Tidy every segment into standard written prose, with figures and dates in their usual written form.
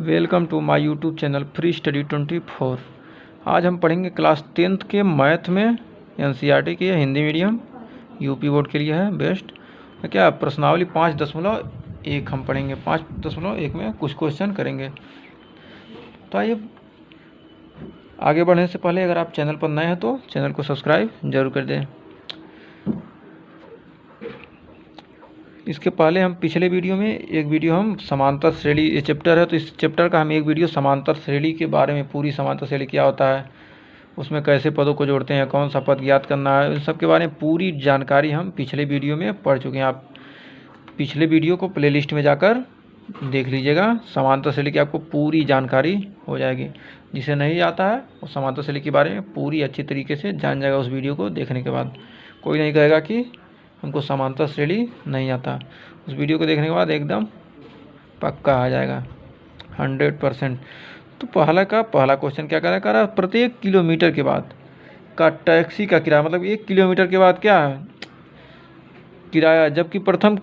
Welcome to my YouTube channel free study 24। आज हम पढ़ेंगे क्लास 10th के मैथ में एनसीईआरटी की है, हिंदी मीडियम, यूपी बोर्ड के लिए है बेस्ट। क्या प्रश्नावली 5.1 हम पढ़ेंगे। 5.1 में कुछ क्वेश्चन करेंगे। तो आइए आगे बढ़ने से पहले अगर आप चैनल पर नए हैं तो चैनल को सब्सक्राइब जरूर कर दें। इसके पहले हम पिछले वीडियो में एक वीडियो हम समांतर श्रेणी, ये चैप्टर है तो इस चैप्टर का हम एक वीडियो समांतर श्रेणी के बारे में, पूरी समांतर श्रेणी क्या होता है, उसमें कैसे पदों को जोड़ते हैं, कौन सा पद ज्ञात करना है, इन सब के बारे में पूरी जानकारी हम पिछले वीडियो में पढ़ चुके हैं। आप पिछले वीडियो को प्लेलिस्ट में जाकर देख लीजिएगा। समांतर श्रेणी की आपको पूरी जानकारी हो जाएगी। जिसे नहीं आता है वो समांतर श्रेणी के बारे में पूरी अच्छी तरीके से जान जाएगा उस वीडियो को देखने के बाद। कोई नहीं कहेगा कि हमको समांतर श्रेणी नहीं आता। उस वीडियो को देखने के बाद एकदम पक्का आ जाएगा 100%। तो पहला क्वेश्चन क्या कर रहा है, प्रत्येक किलोमीटर के बाद का टैक्सी का किराया, मतलब 1 किलोमीटर के बाद क्या है किराया, जबकि प्रथम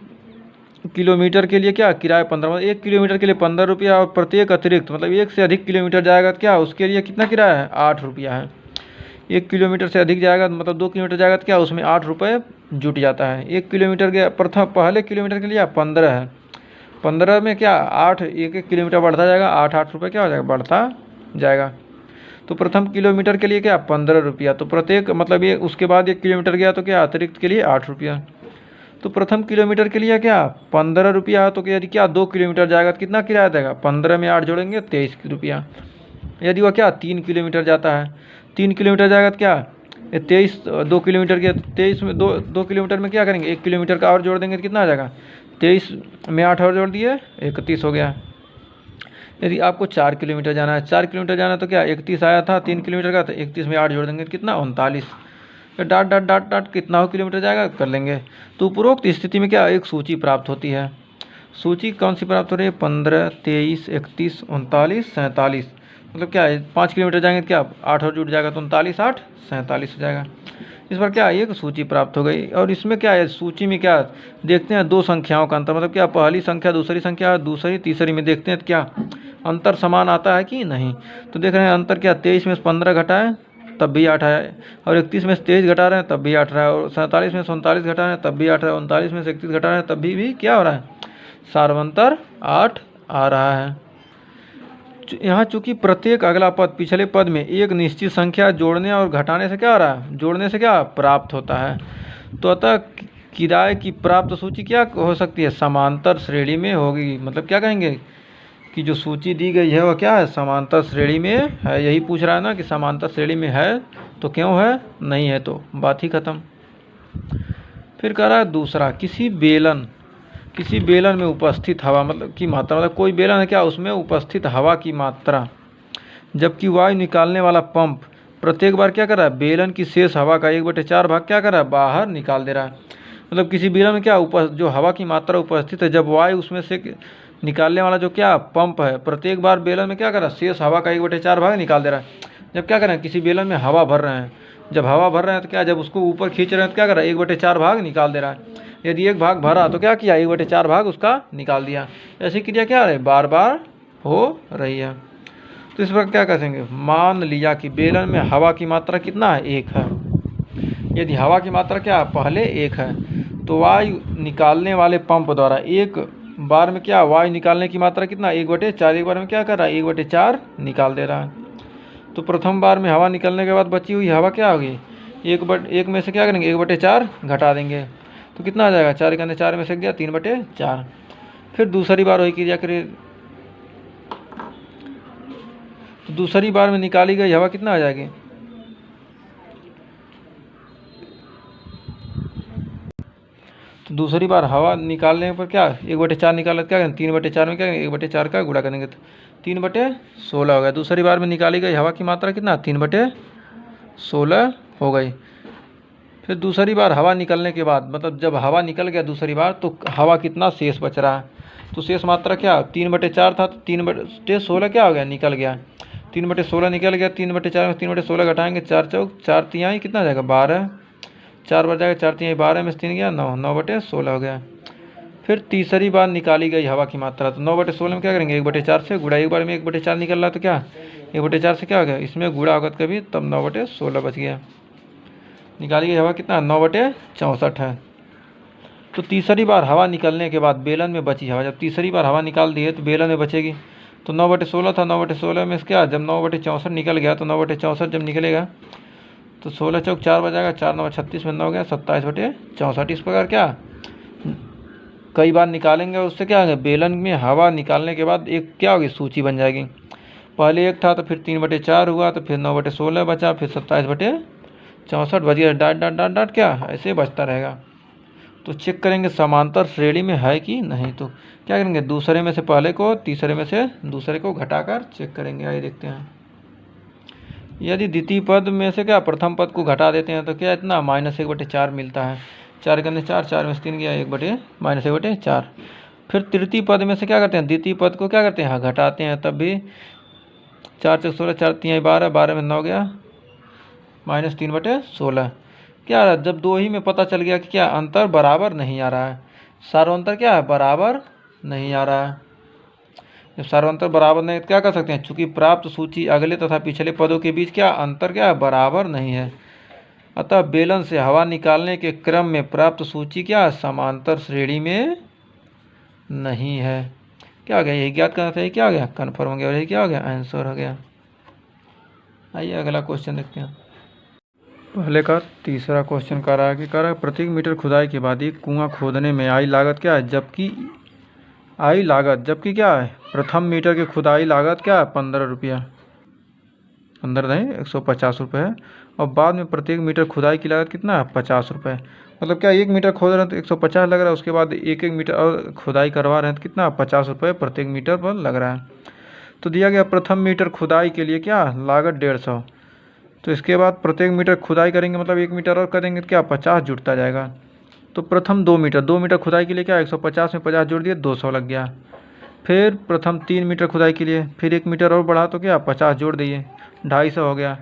किलोमीटर के लिए क्या किराया 15, मतलब 1 किलोमीटर के लिए 15 रुपया, और प्रत्येक अतिरिक्त मतलब 1 से अधिक किलोमीटर जाएगा तो क्या उसके लिए कितना किराया है, 8 रुपया है। 1 किलोमीटर से अधिक जाएगा मतलब 2 किलोमीटर जाएगा तो क्या उसमें 8 रुपये जुट जाता है। 1 किलोमीटर के पहले किलोमीटर के लिए 15 है, 15 में क्या 8, 1 किलोमीटर बढ़ता जाएगा, 8 रुपये क्या हो जाएगा, बढ़ता जाएगा। तो प्रथम किलोमीटर के लिए क्या 15 रुपया, तो प्रत्येक मतलब ये उसके बाद 1 किलोमीटर गया तो क्या अतिरिक्त के लिए 8 रुपया। तो प्रथम किलोमीटर के लिए क्या 15 रुपया, तो यदि क्या 2 किलोमीटर जाएगा तो कितना किराया देगा, 15 में 8 जोड़ेंगे 23 रुपया। यदि वह क्या 3 किलोमीटर जाता है, 3 किलोमीटर जाएगा तो क्या 23, 2 किलोमीटर के 23 में 2 किलोमीटर में क्या करेंगे 1 किलोमीटर का और जोड़ देंगे तो कितना आ जाएगा, 23 में 8 और जोड़ दिए 31 हो गया। यदि आपको 4 किलोमीटर जाना है, 4 किलोमीटर जाना है तो क्या 31 आया था 3 किलोमीटर का, तो 31 में 8 जोड़ देंगे तो कितना 39। फिर डाट डाट डाट डाट कितना हो किलोमीटर जाएगा कर लेंगे। तो उपरोक्त स्थिति में क्या एक सूची प्राप्त होती है। सूची कौन सी प्राप्त हो रही है, 15, 23, 31, 39, 47। मतलब क्या है 5 किलोमीटर जाएंगे तो क्या 8 और जुट जाएगा तो 39, 8, 47 हो जाएगा। इस पर क्या एक सूची प्राप्त हो गई। और इसमें क्या है सूची में क्या देखते हैं, 2 संख्याओं का अंतर, मतलब क्या पहली संख्या दूसरी संख्या, दूसरी तीसरी में देखते हैं तो क्या अंतर समान आता है कि नहीं। तो देख रहे हैं अंतर क्या 23 में 15 घटाएं तब भी 8 आया, और 31 में से 23 घटा रहे हैं तब भी 8 रहा है, और 47 में 47 घटा रहे हैं तब भी 8 रहा है, 39 में से 31 घटा रहे हैं तब भी क्या हो रहा है, सार्वंतर 8 आ रहा है। यहाँ चूंकि प्रत्येक अगला पद पिछले पद में एक निश्चित संख्या जोड़ने और घटाने से क्या हो रहा है, जोड़ने से क्या प्राप्त होता है। तो अतः किराए की प्राप्त सूची क्या हो सकती है, समांतर श्रेणी में होगी। मतलब क्या कहेंगे कि जो सूची दी गई है वह क्या है, समांतर श्रेणी में है। यही पूछ रहा है ना कि समांतर श्रेणी में है तो क्यों है, नहीं है तो बात ही खत्म। फिर कह रहा है दूसरा, किसी बेलन में उपस्थित हवा मतलब की मात्रा, मतलब कोई बेलन है क्या उसमें उपस्थित हवा की मात्रा, जबकि वायु निकालने वाला पंप प्रत्येक बार क्या कर रहा है, बेलन की शेष हवा का 1/4 भाग क्या कर रहा है, बाहर निकाल दे रहा है। मतलब किसी बेलन में क्या जो हवा की मात्रा उपस्थित है, जब वायु उसमें से निकालने वाला जो क्या पंप है प्रत्येक बार बेलन में क्या कर रहा है, शेष हवा का 1/4 भाग निकाल दे रहा है। जब क्या कर रहे हैं किसी बेलन में हवा भर रहे हैं, जब हवा भर रहे हैं तो क्या जब उसको ऊपर खींच रहे हैं तो क्या कर रहा है 1/4 भाग निकाल दे रहा है। यदि एक भाग भरा तो क्या किया 1/4 भाग उसका निकाल दिया। ऐसी क्रिया क्या है बार बार हो रही है। तो इस पर क्या कहेंगे, मान लिया कि बेलन में हवा की मात्रा कितना है, 1 है। यदि हवा की मात्रा क्या पहले 1 है तो वायु निकालने वाले पंप द्वारा एक बार में क्या वायु निकालने की मात्रा कितना 1/4, एक बार में क्या कर रहा है 1/4 निकाल दे रहा है। तो प्रथम बार में हवा निकलने के बाद बची हुई हवा क्या होगी, 1 में से क्या करेंगे 1/4 घटा देंगे तो कितना आ जाएगा, 4 के अंदर 4 में से गया 3/4। फिर दूसरी बार वही क्रिया करिए, तो दूसरी बार में निकाली गई हवा कितना आ जाएगी, तो दूसरी बार हवा निकालने पर क्या 1/4 निकाला क्या करेंगे 3/4 में क्या करेंगे 1/4 का गुणा करेंगे तो 3/16 हो गया। दूसरी बार में निकाली गई हवा की मात्रा कितना 3/16 हो गई। फिर दूसरी बार हवा निकलने के बाद मतलब जब हवा निकल गया दूसरी बार तो हवा कितना शेष बच रहा है, तो शेष मात्रा क्या 3/4 था तो 3/16 क्या हो गया निकल गया, 3/16 निकल गया। 3/4 में 3/16 घटाएंगे 4 चौक 4 तिहाई कितना आ जाएगा 12, 4 बच जाएगा 4 तिहाई 12 में से 3 गया 9, 9/16 हो गया। फिर तीसरी बार निकाली गई हवा की मात्रा, तो 9/16 में क्या करेंगे 1/4 से गुणा, एक बार में 1/4 निकल रहा तो क्या 1/4 से क्या हो गया, इसमें गुणा होगा कभी, तब 9/16 बच गया। निकाली गई हवा कितना 9/64 है। तो तीसरी बार हवा निकलने के बाद बेलन में बची हवा, जब तीसरी बार हवा निकाल दी है तो बेलन में बचेगी, तो 9/16 था, 9/16 में क्या जब 9/64 निकल गया तो 9/64 जब निकलेगा तो 16 चौक 4 बजाएगा, 4 9 36 में 9 हो गया 27/64। इस प्रकार क्या कई बार निकालेंगे, उससे क्या होगा बेलन में हवा निकालने के बाद एक क्या होगी सूची बन जाएगी। पहले 1 था तो फिर 3/4 हुआ, तो फिर 9/16 बचा, फिर 27/64 बच गया, डाट डाट डाट डाट क्या ऐसे बचता रहेगा। तो चेक करेंगे समांतर श्रेणी में है कि नहीं, तो क्या करेंगे दूसरे में से पहले को, तीसरे में से दूसरे को घटाकर चेक करेंगे। आइए देखते हैं। यदि द्वितीय पद में से क्या प्रथम पद को घटा देते हैं तो क्या इतना -1/4 मिलता है, 4 के अंदर 4, 4 में से 3 गया, -1/4। फिर तृतीय पद में से क्या करते हैं द्वितीय पद को क्या करते हैं घटाते हैं, तब भी 4 चौक 16, 4 3 12, 12 में 9 गया -3/16। क्या जब दो ही में पता चल गया कि क्या अंतर बराबर नहीं आ रहा है, सार्वंतर क्या है बराबर नहीं आ रहा है। जब सार्वंतर बराबर नहीं तो क्या कर सकते हैं, चूंकि प्राप्त सूची अगले तथा पिछले पदों के बीच क्या अंतर क्या है बराबर नहीं है, अतः बेलन से हवा निकालने के क्रम में प्राप्त सूची क्या समांतर श्रेणी में नहीं है। क्या हो गया यही ज्ञात करना था, ये क्या हो गया कन्फर्म हो गया, और यही क्या हो गया आंसर हो गया। आइए अगला क्वेश्चन देखते हैं। पहले का तीसरा क्वेश्चन कह रहा है कि प्रति मीटर खुदाई के बाद एक कुआं खोदने में आई लागत क्या है, जबकि क्या है प्रथम मीटर की खुदाई लागत क्या है 15 रुपया, 15 नहीं 150 रुपये है, और बाद में प्रत्येक मीटर खुदाई की लागत कितना है 50 रुपये। मतलब क्या 1 मीटर खोद रहे हैं तो 150 लग रहा है, उसके बाद एक मीटर और खुदाई करवा रहे हैं तो कितना 50 रुपये प्रत्येक मीटर पर लग रहा है। तो दिया गया प्रथम मीटर खुदाई के लिए क्या लागत 150, तो इसके बाद प्रत्येक मीटर खुदाई करेंगे मतलब 1 मीटर और करेंगे तो क्या 50 जुड़ता जाएगा। तो प्रथम 2 मीटर खुदाई के लिए क्या 150 में 50 जोड़ दिए 200 लग गया। फिर प्रथम 3 मीटर खुदाई के लिए फिर 1 मीटर और बढ़ा तो क्या 50 जोड़ दिए 250 हो गया।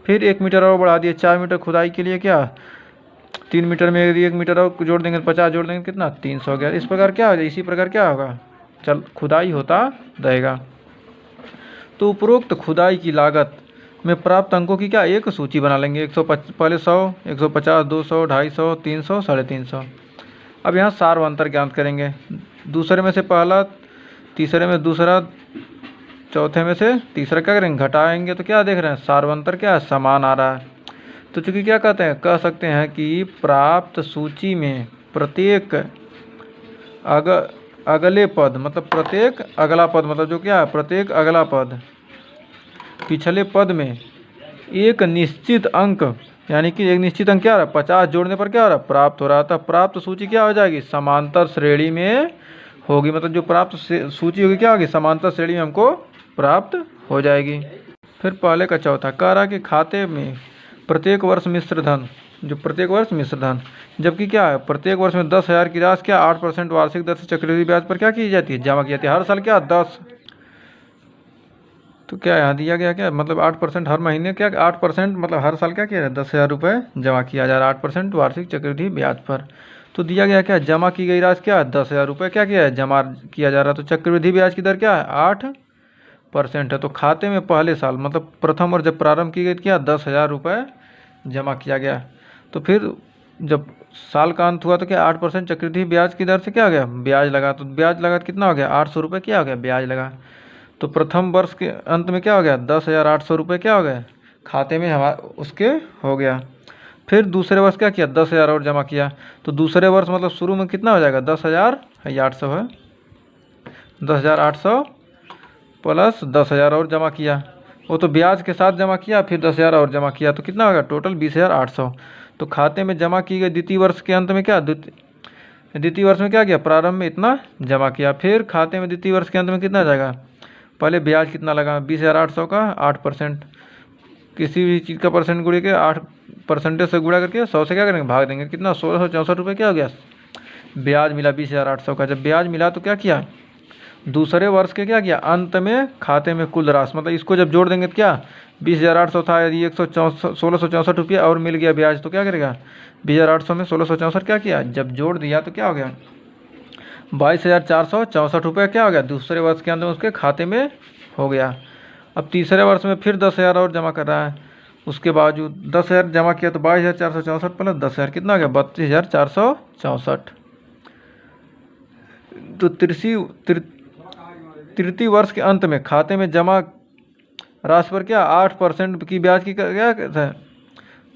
फिर 1 मीटर और बढ़ा दिए 4 मीटर खुदाई के लिए क्या 3 मीटर में यदि 1 मीटर और जोड़ देंगे 50 जोड़ देंगे कितना 300 हो गया। इस प्रकार क्या होगा, इसी प्रकार क्या होगा चल खुदाई होता रहेगा। तो उपरोक्त खुदाई की लागत में प्राप्त अंकों की क्या एक सूची बना लेंगे, 150 पहले 100, 150, 200, 250, 300, 350। अब यहाँ सार्वंतर ज्ञात करेंगे, दूसरे में से पहला, तीसरे में दूसरा, चौथे में से तीसरा क्या करेंगे घटाएंगे, तो क्या देख रहे हैं सार्वंतर क्या है समान आ रहा है। तो चूंकि क्या कहते हैं कह सकते हैं कि प्राप्त सूची में प्रत्येक अगले पद मतलब प्रत्येक अगला पद मतलब जो क्या है प्रत्येक अगला पद पिछले पद में एक निश्चित अंक यानी कि एक निश्चित अंक क्या रहा 50 जोड़ने पर क्या हो रहा प्राप्त हो रहा था। प्राप्त सूची क्या हो जाएगी समांतर श्रेणी में होगी, मतलब जो प्राप्त सूची होगी क्या होगी समांतर श्रेणी में हमको प्राप्त हो जाएगी। फिर पहले का चौथा कह रहा कि खाते में प्रत्येक वर्ष मिश्र धन, जो प्रत्येक वर्ष मिश्र धन, जबकि क्या है प्रत्येक वर्ष में 10,000 की राशि क्या 8% वार्षिक दर से चक्रवृद्धि ब्याज पर क्या की जाती है जमा की जाती है, हर साल क्या 10। तो क्या यहाँ दिया गया क्या मतलब 8% हर महीने क्या 8% मतलब हर साल क्या किया जाए 10,000 रुपये जमा किया जा रहा है 8% वार्षिक चक्रवृद्धि ब्याज पर। तो दिया गया क्या जमा की गई राशि क्या 10,000 रुपये क्या किया है जमा किया जा रहा, तो चक्रवृद्धि ब्याज की दर क्या है 8% है। तो खाते में पहले साल मतलब प्रथम और जब प्रारंभ की गई क्या 10,000 रुपये जमा किया गया। तो फिर जब साल का अंत हुआ तो क्या 8% चक्रवृद्धि ब्याज की दर से क्या हो गया ब्याज लगा, तो ब्याज लगा कितना हो गया 800 रुपये क्या हो गया ब्याज लगा। तो प्रथम वर्ष के अंत में क्या हो गया 10,800 रुपये क्या हो गए खाते में हमारा उसके हो गया। फिर दूसरे वर्ष क्या किया 10,000 और जमा किया, तो दूसरे वर्ष मतलब शुरू में कितना हो जाएगा 10,800 है, 10,800 प्लस 10,000 और जमा किया, वो तो ब्याज के साथ जमा किया, फिर 10,000 और जमा किया तो कितना होगा टोटल 20,800। तो खाते में जमा की गई द्वितीय वर्ष के अंत में क्या द्वितीय वर्ष में क्या किया प्रारंभ में इतना जमा किया, फिर खाते में द्वितीय वर्ष के अंत में कितना जाएगा पहले ब्याज कितना लगा 20,800 का 8%, किसी भी चीज़ का परसेंट गुड़े के 8% से गुणा करके 100 से क्या करेंगे भाग देंगे, कितना 1,664 रुपये क्या हो गया ब्याज मिला 20,800 का। जब ब्याज मिला तो क्या किया दूसरे वर्ष के क्या किया अंत में खाते में कुल राशि मतलब इसको जब जोड़ देंगे तो क्या 20,800 था, यदि 1,664 रुपये और मिल गया ब्याज तो क्या करेगा 20,800 में 1,664 क्या किया जब जोड़ दिया तो क्या हो गया 22,464 रुपये क्या हो गया दूसरे वर्ष के अंत में उसके खाते में हो गया। अब तीसरे वर्ष में फिर 10,000 और जमा कर रहा है, उसके बावजूद 10,000 जमा किया तो 22,464 प्लस 10,000 कितना हो गया 32,464। तो तृतीय वर्ष के अंत में खाते में जमा राशि पर क्या 8% की ब्याज की क्या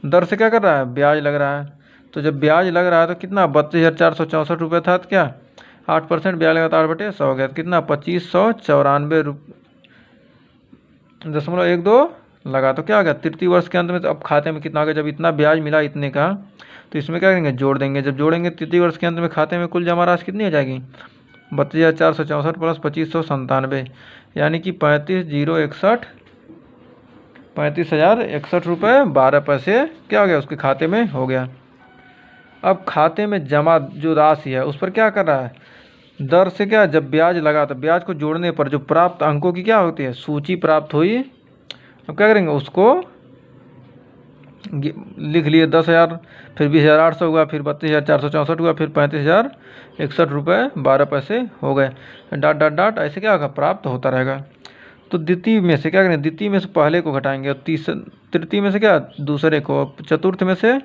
दर से क्या कर रहा है ब्याज लग रहा है। तो जब ब्याज लग रहा है तो कितना 32,464 रुपये था, तो क्या 8% ब्याज लगा तो 8/100 हो गया, तो कितना 2594.12 लगा, तो क्या हो गया तृतीय वर्ष के अंत में। तो अब खाते में कितना हो गया, जब इतना ब्याज मिला इतने का तो इसमें क्या करेंगे जोड़ देंगे, जब जोड़ेंगे तृतीय वर्ष के अंत में खाते में कुल जमा राशि कितनी हो जाएगी 32,464 प्लस 2597 यानी कि 35,061 रुपये 12 पैसे क्या हो गया उसके खाते में हो गया। अब खाते में जमा जो राशि है उस पर क्या कर रहा है दर से क्या जब ब्याज लगा तो ब्याज को जोड़ने पर जो प्राप्त अंकों की क्या होती है सूची प्राप्त हुई। अब क्या करेंगे उसको लिख लिए 10,000 फिर 20,800 हुआ फिर 32,464 हुआ फिर 35,061 रुपये 12 पैसे हो गए। डॉट डॉट डॉट ऐसे क्या होगा प्राप्त होता रहेगा। तो द्वितीय में से क्या करें द्वितीय में से पहले को घटाएंगे और तृतीय में से क्या दूसरे को, चतुर्थ में से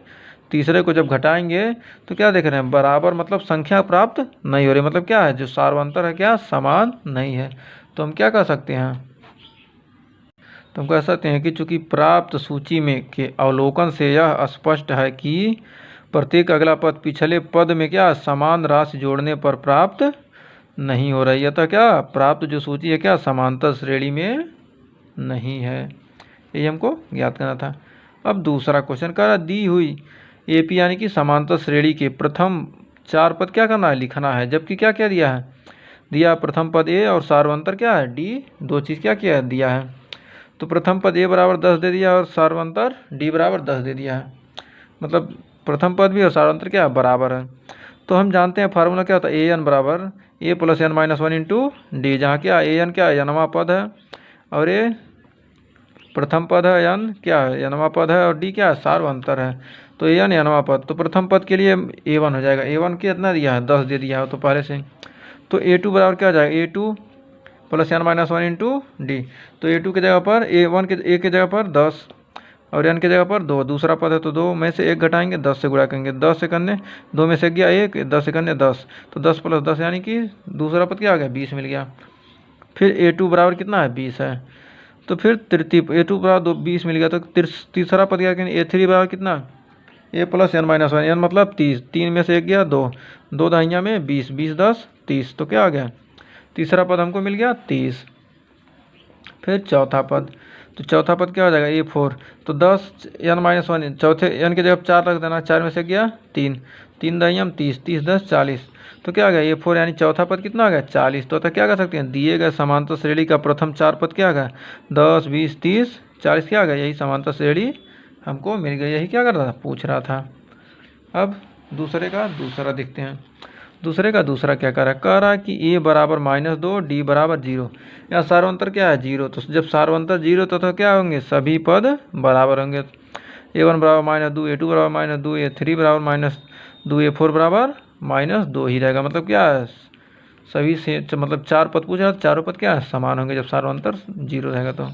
तीसरे को जब घटाएंगे तो क्या देख रहे हैं बराबर मतलब संख्या प्राप्त नहीं हो रही, मतलब क्या है जो सार्वंतर है क्या समान नहीं है। तो हम क्या कह सकते हैं तो हम कह सकते हैं कि चूंकि प्राप्त सूची में के अवलोकन से यह स्पष्ट है कि प्रत्येक अगला पद पिछले पद में क्या समान राशि जोड़ने पर प्राप्त नहीं हो रही है, अतः क्या प्राप्त जो सूची है क्या समांतर श्रेणी में नहीं है, ये हमको ज्ञात करना था। अब दूसरा क्वेश्चन कह रहा दी हुई एपी यानी कि समांतर श्रेणी के प्रथम 4 पद क्या करना है लिखना है, जबकि क्या क्या दिया है दिया प्रथम पद ए और सार्वंतर क्या है डी, दो चीज़ क्या किया है दिया है। तो प्रथम पद ए बराबर 10 दे दिया और सार्वंतर डी बराबर 10 दे दिया है, मतलब प्रथम पद भी और सार्वंतर क्या बराबर है। तो हम जानते हैं फार्मूला क्या होता है ए एन बराबर A plus N minus 1 into D, जहाँ क्या ए एन क्या है यनवा पद है और ए प्रथम पद है, एन क्या है यनवा पद है और डी क्या है सार्वंतर है। तो ए एन यनवा पद तो प्रथम पद के लिए A1 हो जाएगा, A1 कितना दिया है 10 दे दिया है तो पहले से। तो A2 बराबर क्या हो जाएगा A2 plus N minus 1 into D, तो A2 की जगह पर A1 के ए की जगह पर 10 और एन की जगह पर 2, दूसरा पद है तो 2 में से 1 घटाएंगे 10 से गुणा करेंगे, 10 से करने 2 में से गया 1 10 से करने 10, तो 10 प्लस 10 यानी कि दूसरा पद क्या आ गया 20 मिल गया। फिर A2 बराबर कितना है 20 है, तो फिर तृतीय A2 बराबर 20 मिल गया, तो तीसरा पद क्या करेंगे A3 बराबर कितना ए प्लस एन माइनस 1 एन मतलब 30, 3 में से 1 गया 2, 2 दहिया में 20, 20 10 30, तो क्या आ गया तीसरा पद हमको मिल गया 30। फिर चौथा पद, तो चौथा पद क्या हो जाएगा A4, तो 10 एन माइनस 1 चौथे एन की जगह 4 रख देना, 4 में से गया 3, 3 दहिया में 30, 30 10 40, तो क्या आ गया A4 यानी चौथा पद कितना आ गया 40। तो क्या कर सकते हैं दिए गए समांतर श्रेणी का प्रथम 4 पद क्या आ गया 10 20 30 40 क्या आ गया यही समांतर श्रेणी हमको मिल गई, यही क्या कर रहा था पूछ रहा था। अब दूसरे का दूसरा देखते हैं, दूसरे का दूसरा क्या कह रहा है कि ए बराबर -2 डी बराबर 0, यहाँ सार्वंतर क्या है 0, तो जब सार्वंतर 0 तो क्या होंगे सभी पद बराबर होंगे। A1 बराबर -2 A2 बराबर -2 A3 बराबर -2 A4 बराबर -2 ही रहेगा, मतलब क्या है सभी से मतलब 4 पद पूछा चारों पद क्या है समान होंगे जब सार्वंतर 0 रहेगा। तो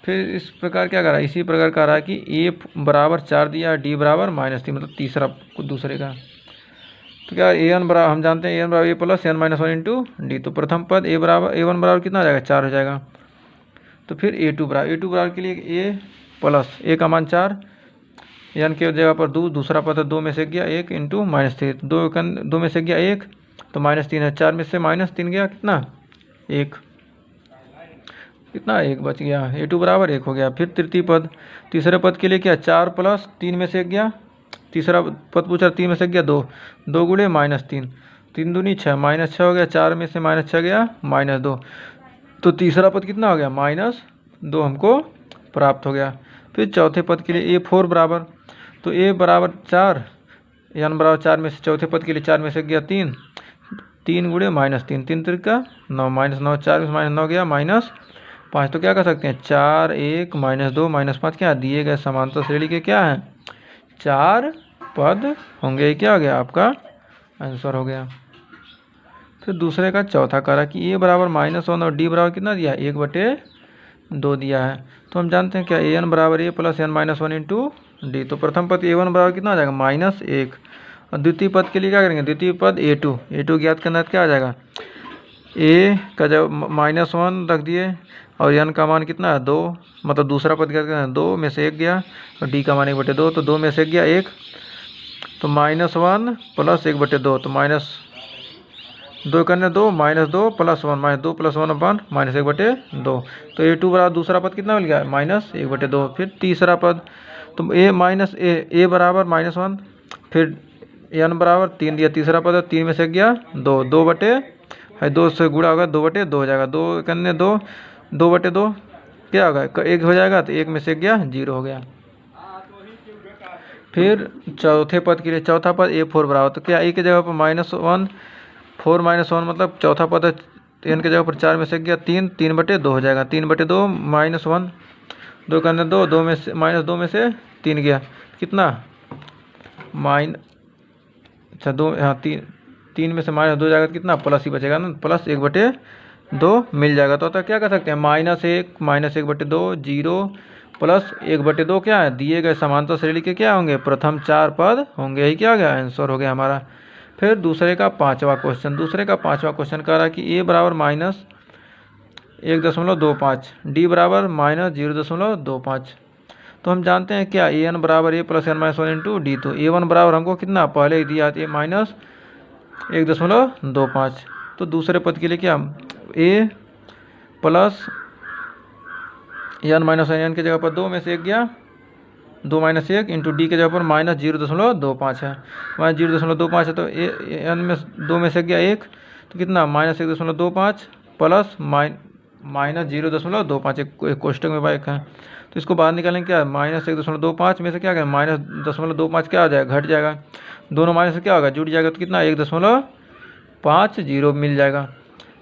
फिर इस प्रकार क्या कर रहा है इसी प्रकार कह रहा है कि ए बराबर 4 दिया डी बराबर -3, मतलब तीसरा दूसरे का। तो क्या A1 बराबर हम जानते हैं A1 बराबर A plus N minus 1 into D, तो प्रथम पद A1 बराबर कितना आ जाएगा 4 हो जाएगा। तो फिर A2 बराबर के लिए ए प्लस ए का मान 4 एन के जगह पर 2, दूसरा पद है 2 में से गया 1 इंटू -3, 2 में से गया 1 तो -3 है, 4 में से -3 गया कितना 1, कितना 1 बच गया, A2 बराबर 1 हो गया। फिर तृतीय पद, तीसरे पद के लिए क्या 4 प्लस 3 में से 1 गया, तीसरा पद पूछा 3 में से गया 2, 2 गुणे -3, 3 दूनी 6 -6 हो गया, 4 में से -6 गया -2, तो तीसरा पद कितना हो गया -2 हमको प्राप्त हो गया। फिर चौथे पद के लिए A4 बराबर, तो A बराबर 4 एन बराबर 4 में से चौथे पद के लिए 4 में से गया 3, 3 गुणे -3, 3 त्रिका 9 -9, 4 में से -9 गया -5, तो क्या कर सकते हैं 4 1 -2 -5 क्या दिए गए समांतर श्रेणी के क्या है 4 पद होंगे, क्या हो गया आपका आंसर हो गया। फिर दूसरे का चौथा करा कि ए बराबर -1 और डी बराबर कितना दिया है, 1/2 दिया है। तो हम जानते हैं क्या, ए एन बराबर A plus N minus one into D. तो प्रथम पद ए वन बराबर कितना आ जाएगा, -1। और द्वितीय पद के लिए क्या करेंगे, द्वितीय पद ए टू ज्ञात करना है, क्या आ जाएगा, ए का जब -1 रख दिए और एन का मान कितना है 2, मतलब दूसरा पद क्या करना है, 2 में से 1 गया और डी का मान 1/2, तो 2 में से 1 गया 1, तो -1 प्लस 1/2, तो -2 करने 2 -2 प्लस 1 -2 प्लस 1 अपन -1/2। तो ए टू बराबर दूसरा पद कितना मिल गया, -1/2। फिर तीसरा पद, तो ए बराबर -1, फिर एन बराबर 3 दिया, तीसरा पद है 3 में से गया 2, 2 से गुणा होगा 2/2 हो जाएगा, 2 करने 2, 2/2 क्या होगा, 1 हो जाएगा, तो 1 में से गया 0 हो गया। फिर चौथे पद के लिए चौथा पद a4 बराबर, तो क्या ए की जगह पर -1, 4 -1 मतलब चौथा पद है, एन की जगह पर 4 में से गया 3, 3/2 हो जाएगा, 3/2 -1, 2 करने 2, 2 में से -2 में से 3 गया, कितना अच्छा 2, हाँ 3 में से -2 जाएगा तो कितना प्लस ही बचेगा ना, प्लस 1/2 मिल जाएगा। तो क्या कर सकते हैं, -1 -1/2 0 प्लस 1/2 क्या है, दिए गए समांतर श्रेणी के क्या होंगे, प्रथम 4 पद होंगे, यही क्या हो गया, आंसर हो गया हमारा। फिर दूसरे का पांचवा क्वेश्चन कह रहा है कि ए बराबर -1.25, डी बराबर -0.25। तो हम जानते हैं क्या, ए एन बराबर A plus N minus 1 into D. तो ए वन बराबर हमको कितना पहले ही दिया, -1.25। तो दूसरे पद के लिए क्या, ए प्लस एन माइनस एन की जगह पर 2 में से 1 गया, 2 - 1 इंटू डी के जगह पर -0.25 है, -0.25 है, तो एन में 2 में से गया 1, तो कितना -1.25 प्लस -0.25, एक कोष्टक में बाइक है, तो इसको बाहर निकालेंगे क्या, -1.25 में से क्या क्या -0.25 क्या आ जाएगा, घट जाएगा, दोनों माइनस से क्या होगा, जुड़ जाएगा, तो कितना 1.50 मिल जाएगा।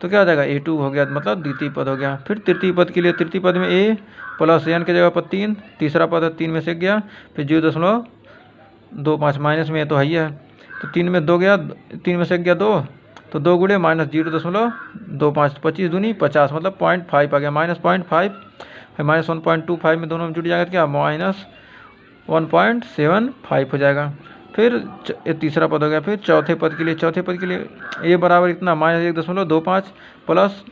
तो क्या आ जाएगा, a2 हो गया, मतलब द्वितीय पद हो गया। फिर तृतीय पद के लिए, तृतीय पद में a प्लस एन के जगह पर 3, तीसरा पद है 3 में से गया, फिर 0.25 माइनस में तो है ही है, तो 3 में 2 गया, 3 में से गया 2, तो 2 गुणे -0.25, 25 दूनी 50, मतलब 0.5 आ गया, -0.5 -1.25 में दोनों में जुड़ जाएगा, क्या -1.75 हो जाएगा। फिर तीसरा पद हो गया। फिर चौथे पद के लिए, ए बराबर इतना -1.25 प्लस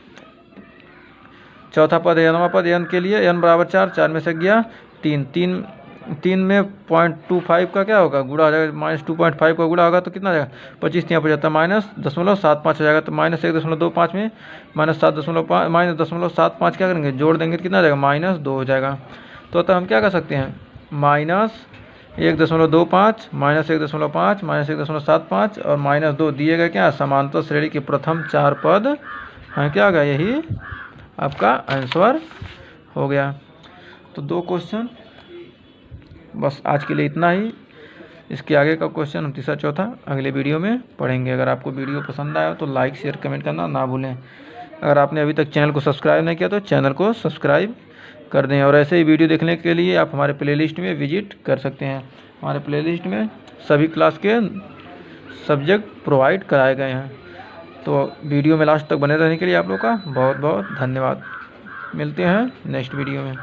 चौथा पद है नवा पद एन के लिए, एन बराबर 4 में से गया 3 में 0.25 का क्या होगा, गुणा हो जाएगा, -2.5 का गुणा होगा तो कितना आ जाएगा, 25 यहाँ पर जाता है -0.75 हो जाएगा, तो -1.25 में -0.75 क्या करेंगे, जोड़ देंगे तो कितना आ जाएगा, -2 हो जाएगा। तो हम क्या कर सकते हैं, -1.25 -1.5 -1.75 और -2 दिए गए क्या, समांतर श्रेणी के प्रथम 4 पद हैं, क्या होगा, यही आपका आंसर हो गया। तो 2 क्वेश्चन बस आज के लिए इतना ही। इसके आगे का क्वेश्चन हम तीसरा चौथा अगले वीडियो में पढ़ेंगे। अगर आपको वीडियो पसंद आया तो लाइक शेयर कमेंट करना ना भूलें। अगर आपने अभी तक चैनल को सब्सक्राइब नहीं किया तो चैनल को सब्सक्राइब कर दें, और ऐसे ही वीडियो देखने के लिए आप हमारे प्लेलिस्ट में विजिट कर सकते हैं। हमारे प्लेलिस्ट में सभी क्लास के सब्जेक्ट प्रोवाइड कराए गए हैं। तो वीडियो में लास्ट तक बने रहने के लिए आप लोग का बहुत बहुत धन्यवाद। मिलते हैं नेक्स्ट वीडियो में।